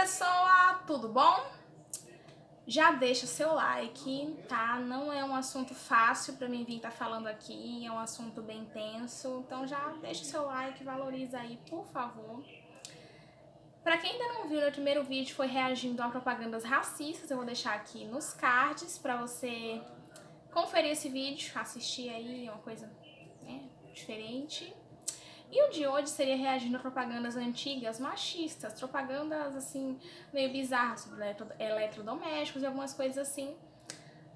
pessoa, tudo bom? Já deixa seu like, tá? Não é um assunto fácil pra mim vir estar falando aqui, é um assunto bem tenso, então já deixa seu like, valoriza aí, por favor. Pra quem ainda não viu, meu primeiro vídeo foi reagindo a propagandas racistas, eu vou deixar aqui nos cards pra você conferir esse vídeo, assistir aí, é uma coisa, né, diferente. E o de hoje seria reagindo a propagandas antigas, machistas, propagandas assim, meio bizarras sobre eletrodomésticos e algumas coisas assim.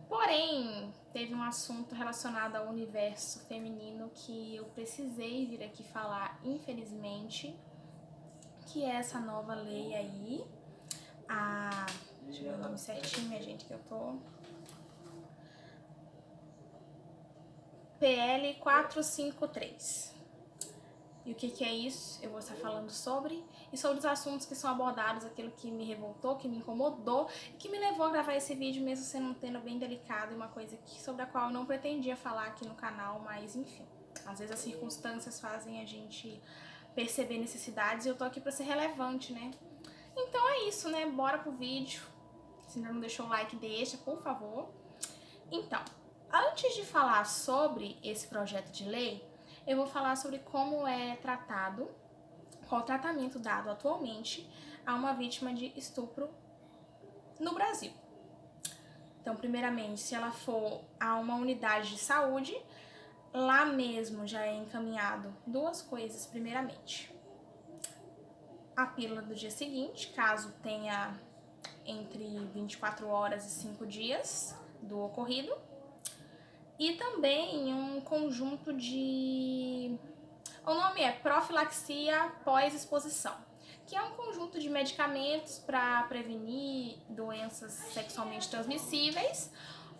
Porém, teve um assunto relacionado ao universo feminino que eu precisei vir aqui falar, infelizmente, que é essa nova lei aí, deixa eu ver o nome certinho, minha gente, que eu tô... PL 453. E o que é isso? Eu vou estar falando sobre, e sobre os assuntos que são abordados, aquilo que me revoltou, que me incomodou, e que me levou a gravar esse vídeo, mesmo sendo um tema bem delicado e uma coisa sobre a qual eu não pretendia falar aqui no canal, mas enfim. Às vezes as circunstâncias fazem a gente perceber necessidades e eu tô aqui pra ser relevante, né? Então é isso, né? Bora pro vídeo. Se ainda não deixou o like, deixa, por favor. Então, antes de falar sobre esse projeto de lei, eu vou falar sobre como é tratado, qual o tratamento dado atualmente a uma vítima de estupro no Brasil. Então, primeiramente, se ela for a uma unidade de saúde, lá mesmo já é encaminhado duas coisas, primeiramente. A pílula do dia seguinte, caso tenha entre 24 horas e 5 dias do ocorrido. E também um conjunto de... O nome é profilaxia pós-exposição, que é um conjunto de medicamentos para prevenir doenças sexualmente transmissíveis,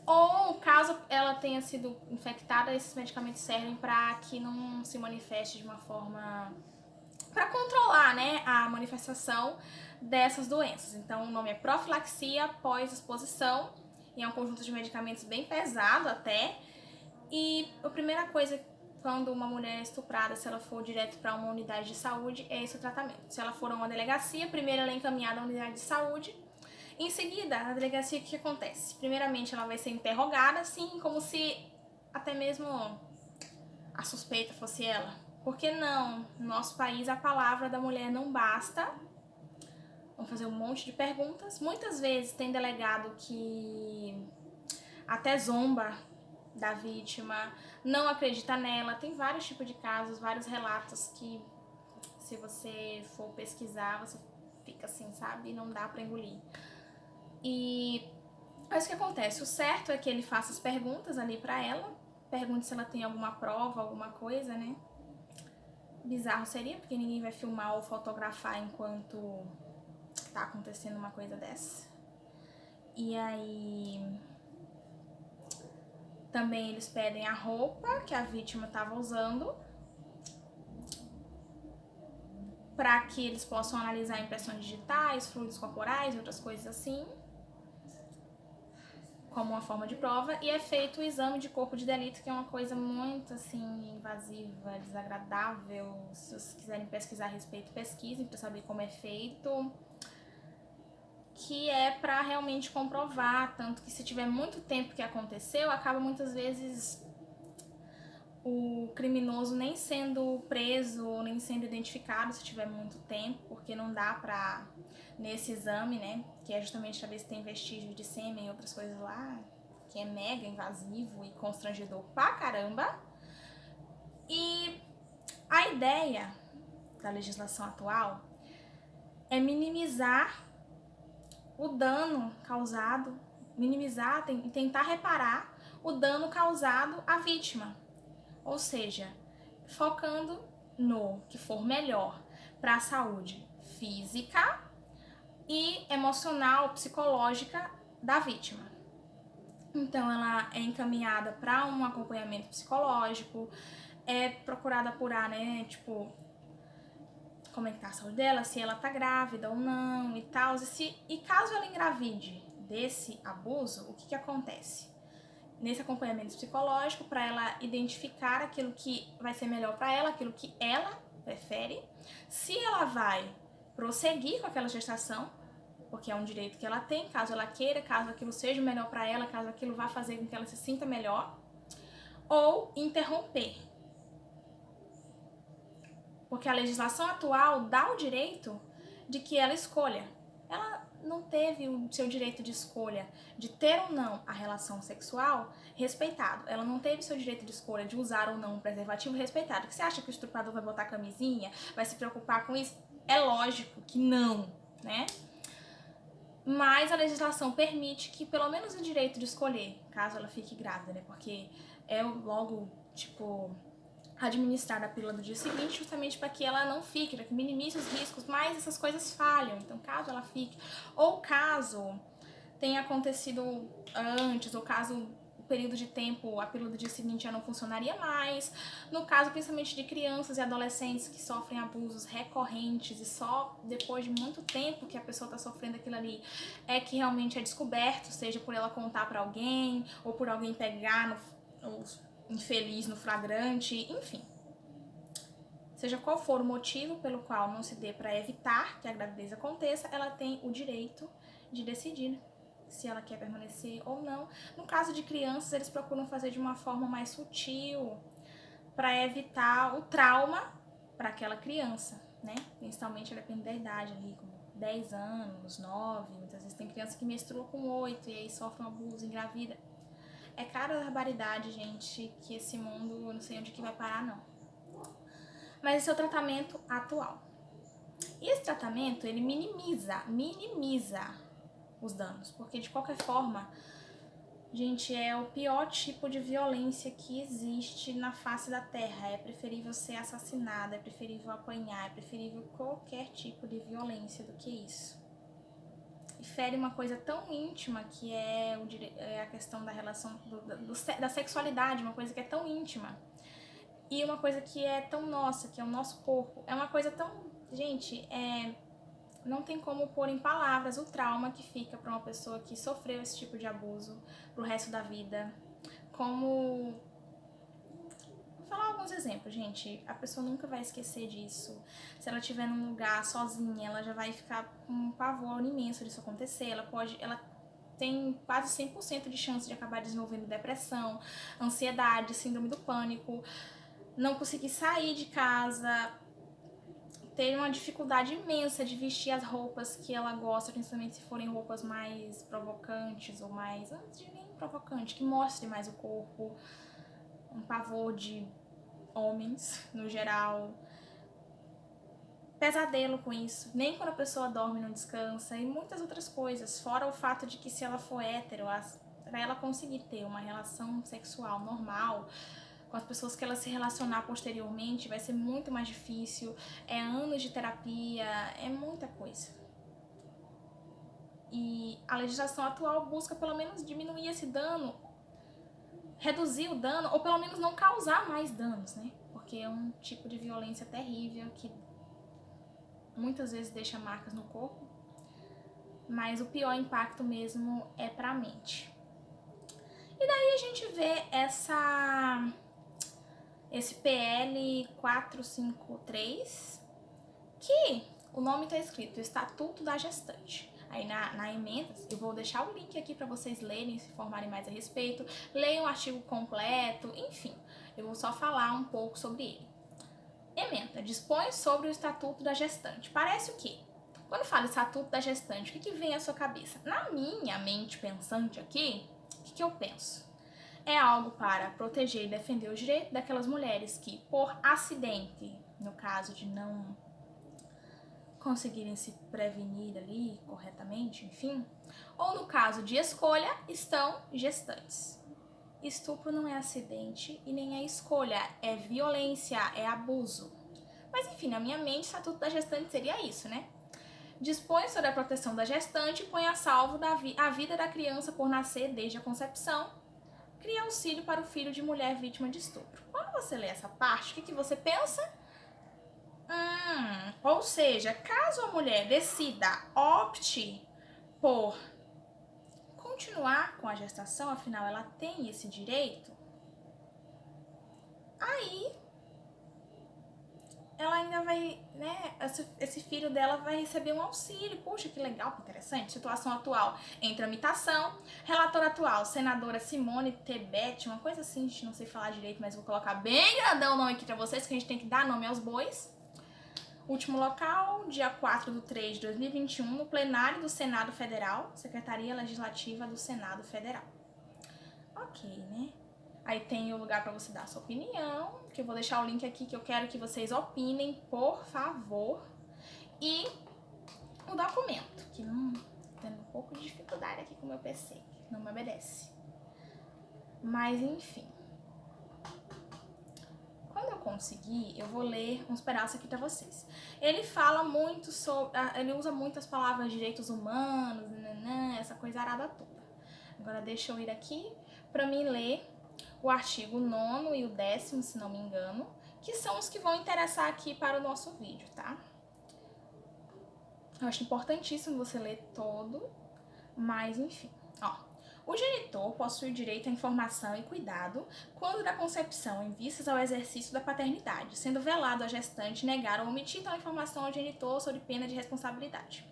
ou caso ela tenha sido infectada, esses medicamentos servem para que não se manifeste de uma forma... para controlar, né, a manifestação dessas doenças. Então o nome é profilaxia pós-exposição, e é um conjunto de medicamentos bem pesado até. E a primeira coisa, quando uma mulher é estuprada, se ela for direto para uma unidade de saúde, é esse o tratamento. Se ela for a uma delegacia, primeiro ela é encaminhada à unidade de saúde. Em seguida, na delegacia, o que acontece? Primeiramente, ela vai ser interrogada, assim, como se até mesmo a suspeita fosse ela. Porque não, no nosso país a palavra da mulher não basta. Vão fazer um monte de perguntas. Muitas vezes tem delegado que até zomba da vítima, não acredita nela. Tem vários tipos de casos, vários relatos que, se você for pesquisar, você fica assim, sabe? Não dá pra engolir. E é isso que acontece. O certo é que ele faça as perguntas ali pra ela, pergunte se ela tem alguma prova, alguma coisa, né? Bizarro seria, porque ninguém vai filmar ou fotografar enquanto tá acontecendo uma coisa dessa. E aí... também eles pedem a roupa que a vítima estava usando, para que eles possam analisar impressões digitais, fluidos corporais e outras coisas assim, como uma forma de prova. E é feito o exame de corpo de delito, que é uma coisa muito assim invasiva, desagradável. Se vocês quiserem pesquisar a respeito, pesquisem para saber como é feito, que é para realmente comprovar, tanto que se tiver muito tempo que aconteceu, acaba muitas vezes o criminoso nem sendo preso, nem sendo identificado se tiver muito tempo, porque não dá pra, nesse exame, né, que é justamente pra ver se tem vestígio de sêmen e outras coisas lá, que é mega invasivo e constrangedor pra caramba. E a ideia da legislação atual é minimizar o dano causado, minimizar e tentar reparar o dano causado à vítima. Ou seja, focando no que for melhor para a saúde física e emocional, psicológica da vítima. Então ela é encaminhada para um acompanhamento psicológico, é procurada apurar, né, tipo, como é que tá a saúde dela, se ela tá grávida ou não e tal. E caso ela engravide desse abuso, o que acontece? Nesse acompanhamento psicológico, para ela identificar aquilo que vai ser melhor para ela, aquilo que ela prefere, se ela vai prosseguir com aquela gestação porque é um direito que ela tem, caso ela queira, caso aquilo seja melhor para ela, caso aquilo vá fazer com que ela se sinta melhor, ou interromper. Porque a legislação atual dá o direito de que ela escolha. Ela não teve o seu direito de escolha de ter ou não a relação sexual respeitado. Ela não teve seu direito de escolha de usar ou não um preservativo respeitado. Você acha que o estuprador vai botar camisinha? Vai se preocupar com isso? É lógico que não, né? Mas a legislação permite que pelo menos o direito de escolher, caso ela fique grávida, né? Porque é logo, tipo, administrar a pílula do dia seguinte, justamente para que ela não fique, para que minimize os riscos, mas essas coisas falham. Então, caso ela fique, ou caso tenha acontecido antes, ou caso o período de tempo, a pílula do dia seguinte já não funcionaria mais. No caso, principalmente de crianças e adolescentes que sofrem abusos recorrentes e só depois de muito tempo que a pessoa está sofrendo aquilo ali é que realmente é descoberto, seja por ela contar para alguém, ou por alguém pegar no infeliz no flagrante, enfim. Seja qual for o motivo pelo qual não se dê para evitar que a gravidez aconteça, ela tem o direito de decidir se ela quer permanecer ou não. No caso de crianças, eles procuram fazer de uma forma mais sutil para evitar o trauma para aquela criança, né? Principalmente depende da idade ali, como 10 anos, 9, muitas vezes tem criança que menstrua com 8 e aí sofre um abuso, engravida. É cara a barbaridade, gente, que esse mundo, eu não sei onde que vai parar, não. Mas esse é o tratamento atual. E esse tratamento, ele minimiza os danos, porque de qualquer forma, gente, é o pior tipo de violência que existe na face da terra. É preferível ser assassinada, é preferível apanhar, é preferível qualquer tipo de violência do que isso. E fere uma coisa tão íntima que é a questão da relação da sexualidade, uma coisa que é tão íntima. E uma coisa que é tão nossa, que é o nosso corpo. É uma coisa tão... Gente, não tem como pôr em palavras o trauma que fica para uma pessoa que sofreu esse tipo de abuso pro resto da vida. Como... Vou falar alguns exemplos, gente. A pessoa nunca vai esquecer disso. Se ela estiver num lugar sozinha, ela já vai ficar com um pavor imenso disso acontecer. Ela tem quase 100% de chance de acabar desenvolvendo depressão, ansiedade, síndrome do pânico, não conseguir sair de casa, ter uma dificuldade imensa de vestir as roupas que ela gosta, principalmente se forem roupas mais provocantes ou mais, não diria nem provocante, que mostre mais o corpo, um pavor de homens no geral, pesadelo com isso, nem quando a pessoa dorme não descansa e muitas outras coisas, fora o fato de que se ela for hétero, para ela conseguir ter uma relação sexual normal com as pessoas que ela se relacionar posteriormente vai ser muito mais difícil, é anos de terapia, é muita coisa. E a legislação atual busca pelo menos diminuir esse dano, reduzir o dano, ou pelo menos não causar mais danos, né? Porque é um tipo de violência terrível que muitas vezes deixa marcas no corpo, mas o pior impacto mesmo é pra mente. E daí a gente vê esse PL 453, que o nome tá escrito Estatuto da Gestante. Aí na emenda, eu vou deixar o link aqui para vocês lerem, se informarem mais a respeito, leiam o artigo completo, enfim, eu vou só falar um pouco sobre ele. Emenda, dispõe sobre o Estatuto da Gestante. Parece o quê? Quando fala Estatuto da Gestante, o que vem à sua cabeça? Na minha mente pensante aqui, o que eu penso? É algo para proteger e defender os direitos daquelas mulheres que, por acidente, no caso de não conseguirem se prevenir ali corretamente, enfim, ou no caso de escolha, estão gestantes. Estupro não é acidente e nem é escolha, é violência, é abuso. Mas enfim, na minha mente, o Estatuto da Gestante seria isso, né? Dispõe sobre a proteção da gestante e põe a salvo a vida da criança por nascer desde a concepção. Cria auxílio para o filho de mulher vítima de estupro. Quando você lê essa parte, o que você pensa? Ou seja, caso a mulher decida, opte por continuar com a gestação, afinal ela tem esse direito, aí ela ainda vai, né, esse filho dela vai receber um auxílio. Puxa, que legal, que interessante. Situação atual em tramitação. Relatora atual, senadora Simone Tebet, uma coisa assim, a gente não sei falar direito, mas vou colocar bem grandão o nome aqui pra vocês, que a gente tem que dar nome aos bois. Último local, dia 4/3/2021, no plenário do Senado Federal, Secretaria Legislativa do Senado Federal. Ok, né? Aí tem o lugar para você dar a sua opinião, que eu vou deixar o link aqui, que eu quero que vocês opinem, por favor. E o documento, que não tendo um pouco de dificuldade aqui com o meu PC, que não me obedece. Mas enfim. Quando eu conseguir, eu vou ler uns pedaços aqui pra vocês. Ele fala muito sobre... Ele usa muitas palavras direitos humanos, essa coisa arada toda. Agora deixa eu ir aqui pra mim ler o artigo 9º e o 10º, se não me engano, que são os que vão interessar aqui para o nosso vídeo, tá? Eu acho importantíssimo você ler todo, mas enfim, ó. O genitor possui direito à informação e cuidado quando da concepção em vistas ao exercício da paternidade, sendo velado a gestante negar ou omitir tal informação ao genitor sob pena de responsabilidade.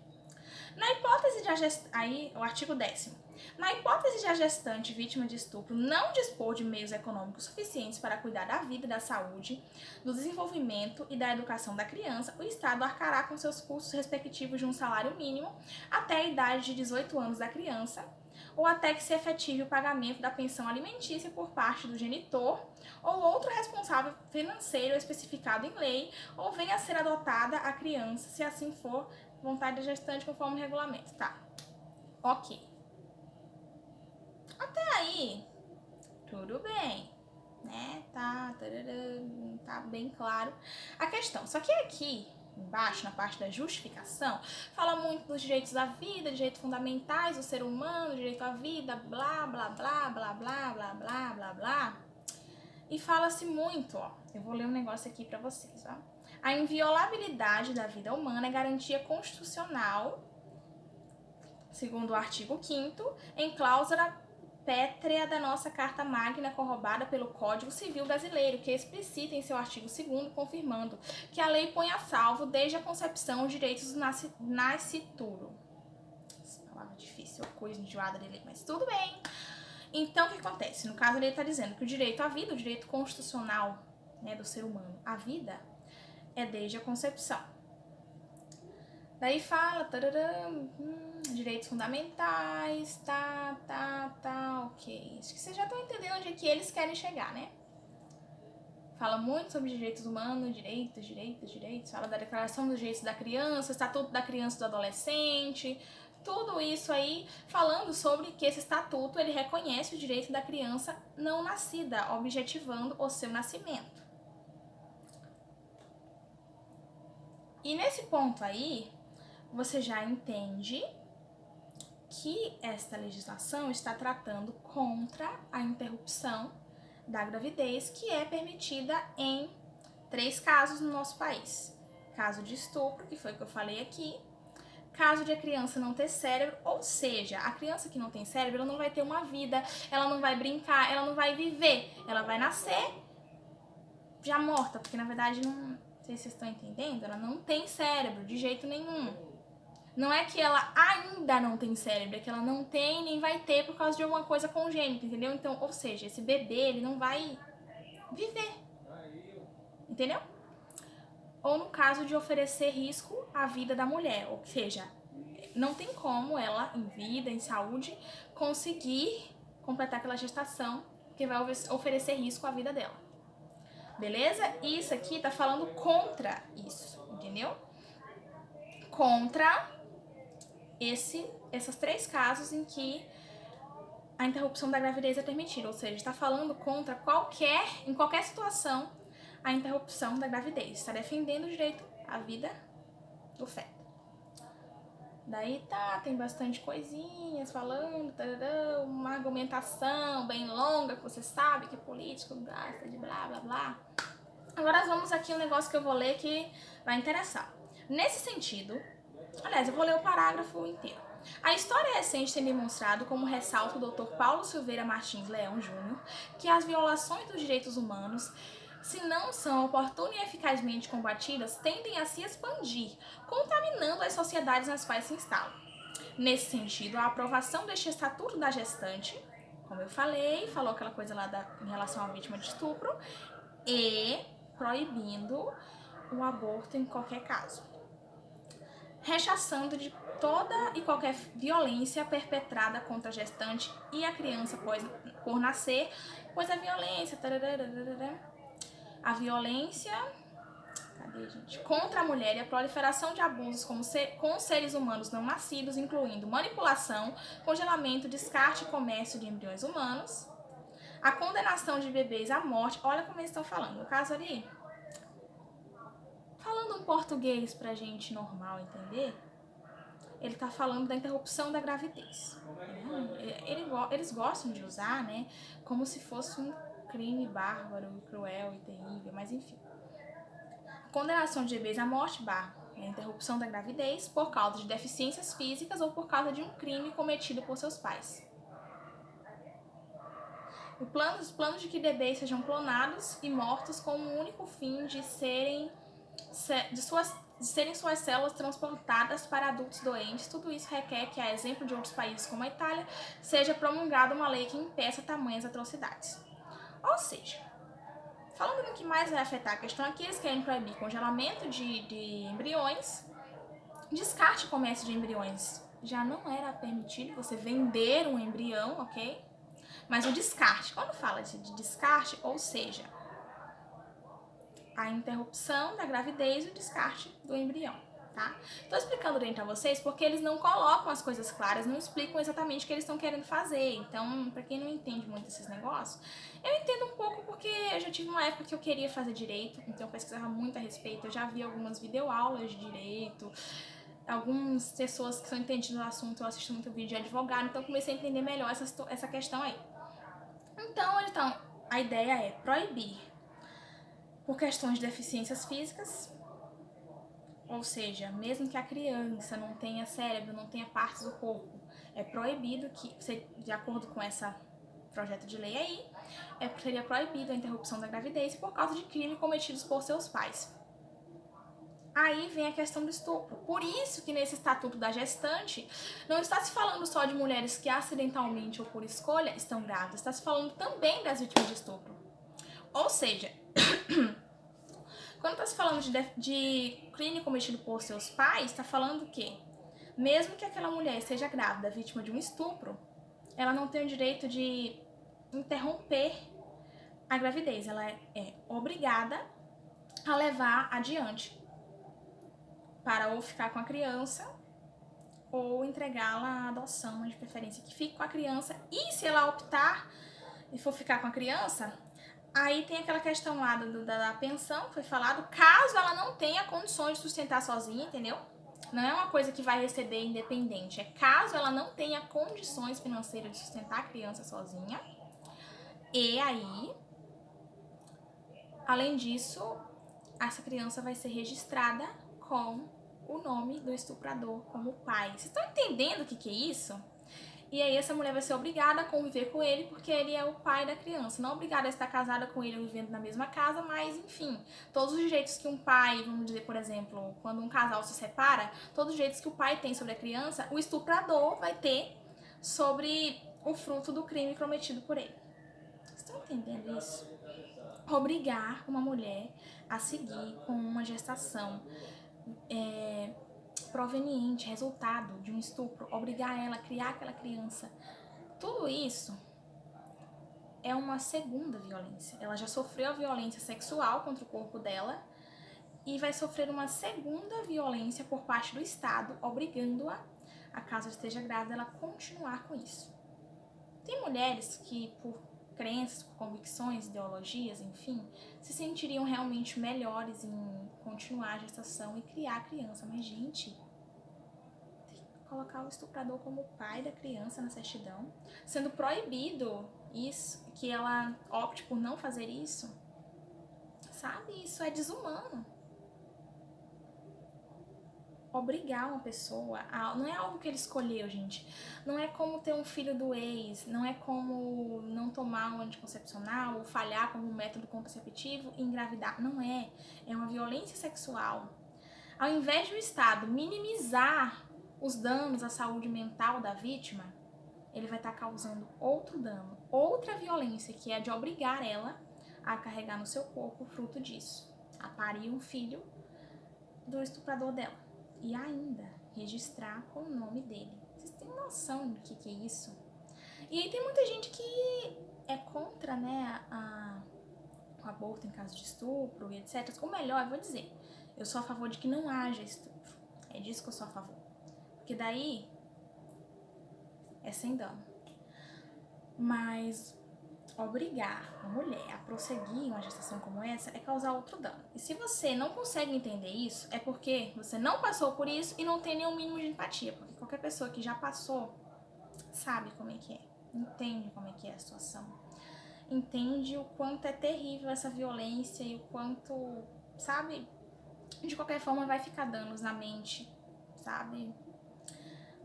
Na hipótese de aí, o artigo 10º. Na hipótese de a gestante vítima de estupro não dispor de meios econômicos suficientes para cuidar da vida, da saúde, do desenvolvimento e da educação da criança, o Estado arcará com seus custos respectivos de um salário mínimo até a idade de 18 anos da criança, ou até que se efetive o pagamento da pensão alimentícia por parte do genitor ou outro responsável financeiro especificado em lei, ou venha a ser adotada a criança, se assim for vontade da gestante conforme o regulamento, tá? Ok. Até aí, tudo bem, né? Tá bem claro a questão. Só que aqui embaixo, na parte da justificação, fala muito dos direitos da vida, direitos fundamentais do ser humano, direito à vida, blá, blá, blá, blá, blá, blá, blá, blá, blá. E fala-se muito, ó, eu vou ler um negócio aqui pra vocês, ó. A inviolabilidade da vida humana é garantia constitucional, segundo o artigo 5º, em cláusula pétrea da nossa Carta Magna, corroborada pelo Código Civil Brasileiro, que explicita em seu artigo 2º, confirmando que a lei põe a salvo, desde a concepção, os direitos do nascituro. Essa palavra difícil, coisa enjoada de ler, mas tudo bem. Então, o que acontece? No caso, ele está dizendo que o direito à vida, o direito constitucional, né, do ser humano, a vida, é desde a concepção. Daí fala, direitos fundamentais, ok. Acho que vocês já estão entendendo onde é que eles querem chegar, né? Fala muito sobre direitos humanos, direitos. Fala da Declaração dos Direitos da Criança, Estatuto da Criança e do Adolescente. Tudo isso aí falando sobre que esse estatuto ele reconhece o direito da criança não nascida, objetivando o seu nascimento. E nesse ponto aí, você já entende que esta legislação está tratando contra a interrupção da gravidez, que é permitida em 3 casos no nosso país. Caso de estupro, que foi o que eu falei aqui. Caso de a criança não ter cérebro, ou seja, a criança que não tem cérebro, ela não vai ter uma vida, ela não vai brincar, ela não vai viver. Ela vai nascer já morta, porque na verdade, não sei se vocês estão entendendo, ela não tem cérebro de jeito nenhum. Não é que ela ainda não tem cérebro, é que ela não tem nem vai ter por causa de alguma coisa congênita, entendeu? Então, ou seja, esse bebê, ele não vai viver, entendeu? Ou no caso de oferecer risco à vida da mulher, ou seja, não tem como ela, em vida, em saúde, conseguir completar aquela gestação, porque vai oferecer risco à vida dela. Beleza? Isso aqui tá falando contra isso, entendeu? Contra esses 3 casos em que a interrupção da gravidez é permitida, ou seja, está falando contra em qualquer situação, a interrupção da gravidez. Está defendendo o direito à vida do feto. Daí tem bastante coisinhas falando, uma argumentação bem longa, que você sabe que político gosta de blá, blá, blá. Agora vamos aqui um negócio que eu vou ler que vai interessar. Nesse sentido, aliás, eu vou ler o parágrafo inteiro. A história recente tem demonstrado, como ressalta o Dr. Paulo Silveira Martins Leão Júnior, que as violações dos direitos humanos se não são oportunas e eficazmente combatidas, tendem a se expandir, contaminando as sociedades nas quais se instalam. Nesse sentido, a aprovação deste Estatuto da Gestante, como eu falei, falou aquela coisa lá em relação à vítima de estupro, e proibindo o aborto em qualquer caso. Rechaçando de toda e qualquer violência perpetrada contra a gestante e a criança por nascer, pois a violência... A violência... Cadê, gente? Contra a mulher e a proliferação de abusos com seres humanos não nascidos, incluindo manipulação, congelamento, descarte e comércio de embriões humanos, a condenação de bebês à morte. Olha como eles estão falando. No caso ali, falando um português pra gente normal entender, ele tá falando da interrupção da gravidez. Eles gostam de usar, né, como se fosse um crime bárbaro, cruel e terrível, mas enfim. Condenação de bebês à morte, a interrupção da gravidez por causa de deficiências físicas ou por causa de um crime cometido por seus pais. Os planos de que bebês sejam clonados e mortos com o único fim de serem suas células transportadas para adultos doentes. Tudo isso requer que, a exemplo de outros países como a Itália, seja promulgada uma lei que impeça tamanhas atrocidades. Ou seja, falando no que mais vai afetar a questão aqui, eles querem proibir congelamento de embriões, descarte e comércio de embriões. Já não era permitido você vender um embrião, ok? Mas o descarte, quando fala de descarte, ou seja, a interrupção da gravidez e o descarte do embrião, tá? Tô explicando dentro a vocês porque eles não colocam as coisas claras, não explicam exatamente o que eles estão querendo fazer. Então, pra quem não entende muito esses negócios, eu entendo um pouco porque eu já tive uma época que eu queria fazer direito, então eu pesquisava muito a respeito, eu já vi algumas videoaulas de direito, algumas pessoas que são entendidas no assunto, eu assisto muito vídeo de advogado, então eu comecei a entender melhor essa questão aí. Então, a ideia é proibir por questões de deficiências físicas, ou seja, mesmo que a criança não tenha cérebro, não tenha partes do corpo, é proibido que, de acordo com esse projeto de lei aí, seria proibido a interrupção da gravidez por causa de crimes cometidos por seus pais. Aí vem a questão do estupro. Por isso que nesse Estatuto da Gestante não está se falando só de mulheres que acidentalmente ou por escolha estão grávidas, está se falando também das vítimas de estupro. Ou seja, quando está se falando de crime cometido por seus pais, está falando que, mesmo que aquela mulher seja grávida, vítima de um estupro, ela não tem o direito de interromper a gravidez. Ela é obrigada a levar adiante para ou ficar com a criança ou entregá-la à adoção, mas de preferência que fique com a criança. E se ela optar e for ficar com a criança, aí tem aquela questão lá da pensão, que foi falado, caso ela não tenha condições de sustentar sozinha, entendeu? Não é uma coisa que vai receber independente, é caso ela não tenha condições financeiras de sustentar a criança sozinha. E aí, além disso, essa criança vai ser registrada com o nome do estuprador como pai. Vocês estão entendendo o que é isso? E aí essa mulher vai ser obrigada a conviver com ele porque ele é o pai da criança. Não obrigada a estar casada com ele ou vivendo na mesma casa, mas enfim, todos os direitos que um pai, vamos dizer, por exemplo, quando um casal se separa, todos os direitos que o pai tem sobre a criança, o estuprador vai ter sobre o fruto do crime cometido por ele. Vocês estão entendendo isso? Obrigar uma mulher a seguir com uma gestação proveniente, resultado de um estupro, obrigar ela a criar aquela criança, tudo isso é uma segunda violência. Ela já sofreu a violência sexual contra o corpo dela e vai sofrer uma segunda violência por parte do Estado, obrigando-a, caso ela esteja grávida, ela continuar com isso. Tem mulheres que, por crenças, por convicções, ideologias, enfim, se sentiriam realmente melhores em continuar a gestação e criar a criança. Mas, gente, tem que colocar o estuprador como pai da criança na certidão, sendo proibido isso, que ela opte por não fazer isso, sabe? Isso é desumano. obrigar uma pessoa a... Não é algo que ele escolheu, gente. Não é como ter um filho do ex, não é como não tomar um anticoncepcional ou falhar como um método contraceptivo e engravidar. Não é. É uma violência sexual. Ao invés de o Estado minimizar os danos à saúde mental da vítima, ele vai estar causando outro dano, outra violência, que é de obrigar ela a carregar no seu corpo o fruto disso, a parir um filho do estuprador dela e ainda registrar com o nome dele. Vocês têm noção do que é isso? E aí tem muita gente que é contra, né, o aborto em caso de estupro e etc. O melhor, eu vou dizer, eu sou a favor de que não haja estupro. É disso que eu sou a favor. Porque daí é sem dano. Mas obrigar a mulher a prosseguir uma gestação como essa é causar outro dano. E se você não consegue entender isso, é porque você não passou por isso e não tem nenhum mínimo de empatia. Porque qualquer pessoa que já passou sabe como é que é. Entende como é que é a situação. Entende o quanto é terrível essa violência e o quanto, sabe, de qualquer forma vai ficar danos na mente, sabe?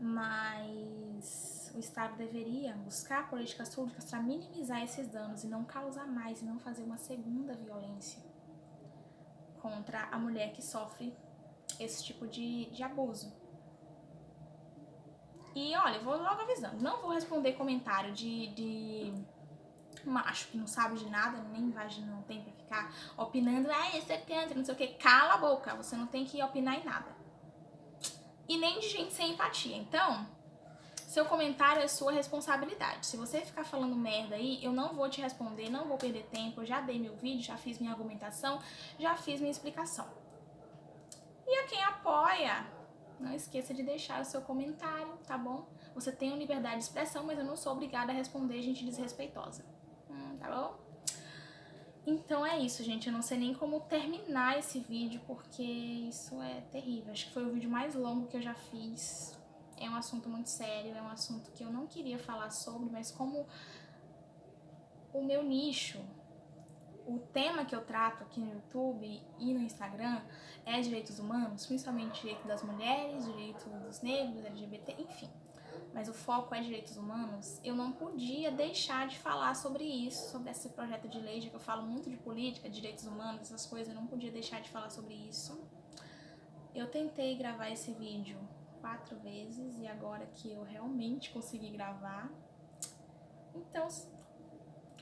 Mas o Estado deveria buscar políticas públicas para minimizar esses danos e não causar mais, e não fazer uma segunda violência contra a mulher que sofre esse tipo de abuso. E olha, eu vou logo avisando, não vou responder comentário de macho que não sabe de nada, nem vagina não tem pra ficar opinando, esse é câncer, não sei o que. Cala a boca, você não tem que opinar em nada. E nem de gente sem empatia. Então, seu comentário é sua responsabilidade. Se você ficar falando merda aí, eu não vou te responder, não vou perder tempo. Eu já dei meu vídeo, já fiz minha argumentação, já fiz minha explicação. E a quem apoia, não esqueça de deixar o seu comentário, tá bom? Você tem uma liberdade de expressão, mas eu não sou obrigada a responder gente desrespeitosa. Tá bom? Então é isso, gente. Eu não sei nem como terminar esse vídeo, porque isso é terrível. Acho que foi o vídeo mais longo que eu já fiz. É um assunto muito sério, é um assunto que eu não queria falar sobre, mas como o meu nicho, o tema que eu trato aqui no YouTube e no Instagram é direitos humanos, principalmente direito das mulheres, direito dos negros, LGBT, enfim. Mas o foco é direitos humanos, eu não podia deixar de falar sobre isso, sobre esse projeto de lei, já que eu falo muito de política, direitos humanos, essas coisas, eu não podia deixar de falar sobre isso. Eu tentei gravar esse vídeo 4 vezes e agora que eu realmente consegui gravar, então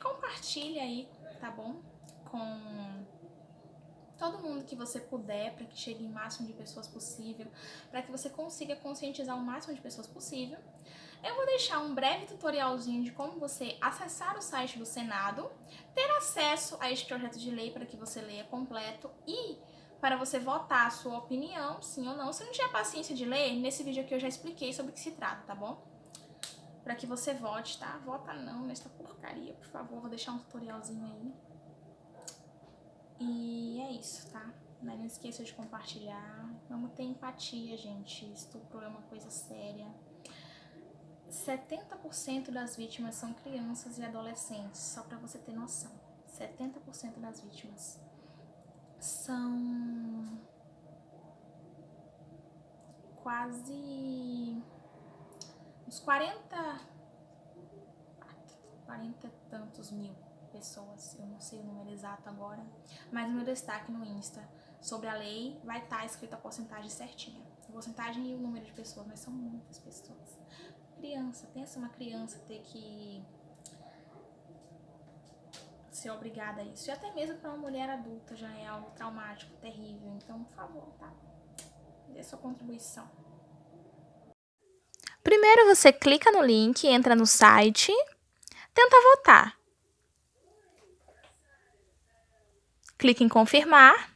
compartilha aí, tá bom? Com todo mundo que você puder, para que chegue o máximo de pessoas possível, para que você consiga conscientizar o máximo de pessoas possível. Eu vou deixar um breve tutorialzinho de como você acessar o site do Senado, ter acesso a este projeto de lei para que você leia completo e para você votar a sua opinião, sim ou não. Se não tiver paciência de ler, nesse vídeo aqui eu já expliquei sobre o que se trata, tá bom? Para que você vote, tá? Vota não nesta porcaria, por favor. Vou deixar um tutorialzinho aí. E é isso, tá? Não esqueça de compartilhar. Vamos ter empatia, gente. Estupro é uma coisa séria. 70% das vítimas são crianças e adolescentes, só pra você ter noção. 70% das vítimas são quase uns 40 e tantos mil pessoas, eu não sei o número exato agora, mas no meu destaque no Insta sobre a lei vai estar escrita a porcentagem certinha. A porcentagem e o número de pessoas, mas são muitas pessoas. Criança, pensa uma criança ter que ser obrigada a isso. E até mesmo para uma mulher adulta já é algo traumático, terrível. Então, por favor, tá? Dê sua contribuição. Primeiro você clica no link, entra no site, tenta votar. Clica em confirmar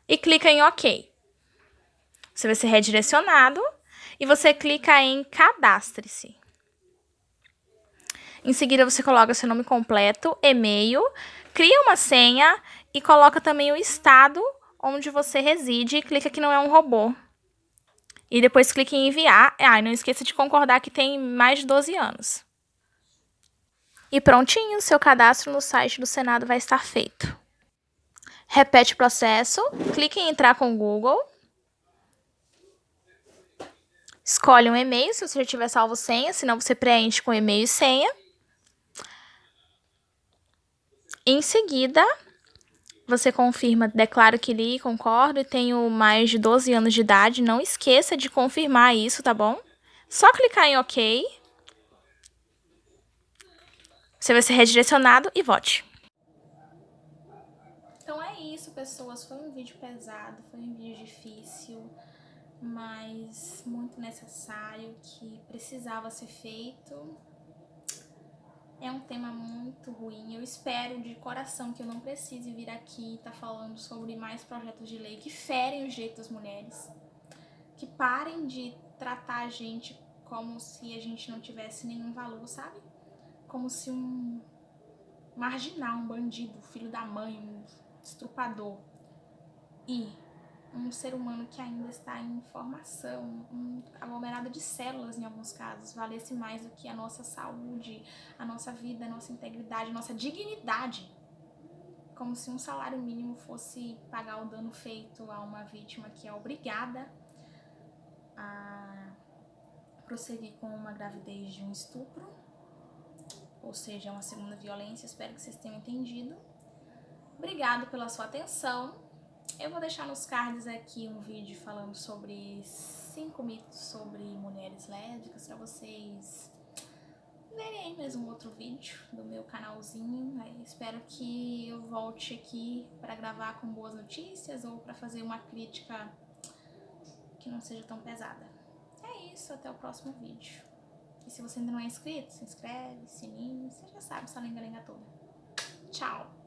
e clica em OK. Você vai ser redirecionado e você clica em cadastre-se. Em seguida você coloca seu nome completo, e-mail, cria uma senha e coloca também o estado onde você reside e clica que não é um robô. E depois clique em enviar. E não esqueça de concordar que tem mais de 12 anos. E prontinho, seu cadastro no site do Senado vai estar feito. Repete o processo, clique em entrar com o Google. Escolhe um e-mail, se você já tiver salvo senha, senão você preenche com e-mail e senha. Em seguida, você confirma, declaro que li, concordo e tenho mais de 12 anos de idade. Não esqueça de confirmar isso, tá bom? Só clicar em OK. Você vai ser redirecionado e vote. Então é isso, pessoas. Foi um vídeo pesado, foi um vídeo difícil, mas muito necessário, que precisava ser feito. É um tema muito ruim. Eu espero de coração que eu não precise vir aqui e tá falando sobre mais projetos de lei que ferem o direito das mulheres, que parem de tratar a gente como se a gente não tivesse nenhum valor, sabe? Como se um marginal, um bandido, filho da mãe, um estrupador e um ser humano que ainda está em formação, um aglomerado de células em alguns casos, valesse mais do que a nossa saúde, a nossa vida, a nossa integridade, a nossa dignidade. Como se um salário mínimo fosse pagar o dano feito a uma vítima que é obrigada a prosseguir com uma gravidez de um estupro, ou seja, uma segunda violência. Espero que vocês tenham entendido. Obrigado pela sua atenção. Eu vou deixar nos cards aqui um vídeo falando sobre 5 mitos sobre mulheres lésbicas para vocês verem aí mesmo outro vídeo do meu canalzinho. Aí espero que eu volte aqui para gravar com boas notícias ou para fazer uma crítica que não seja tão pesada. É isso, até o próximo vídeo. E se você ainda não é inscrito, se inscreve, sininho, você já sabe essa lenga-lenga toda. Tchau!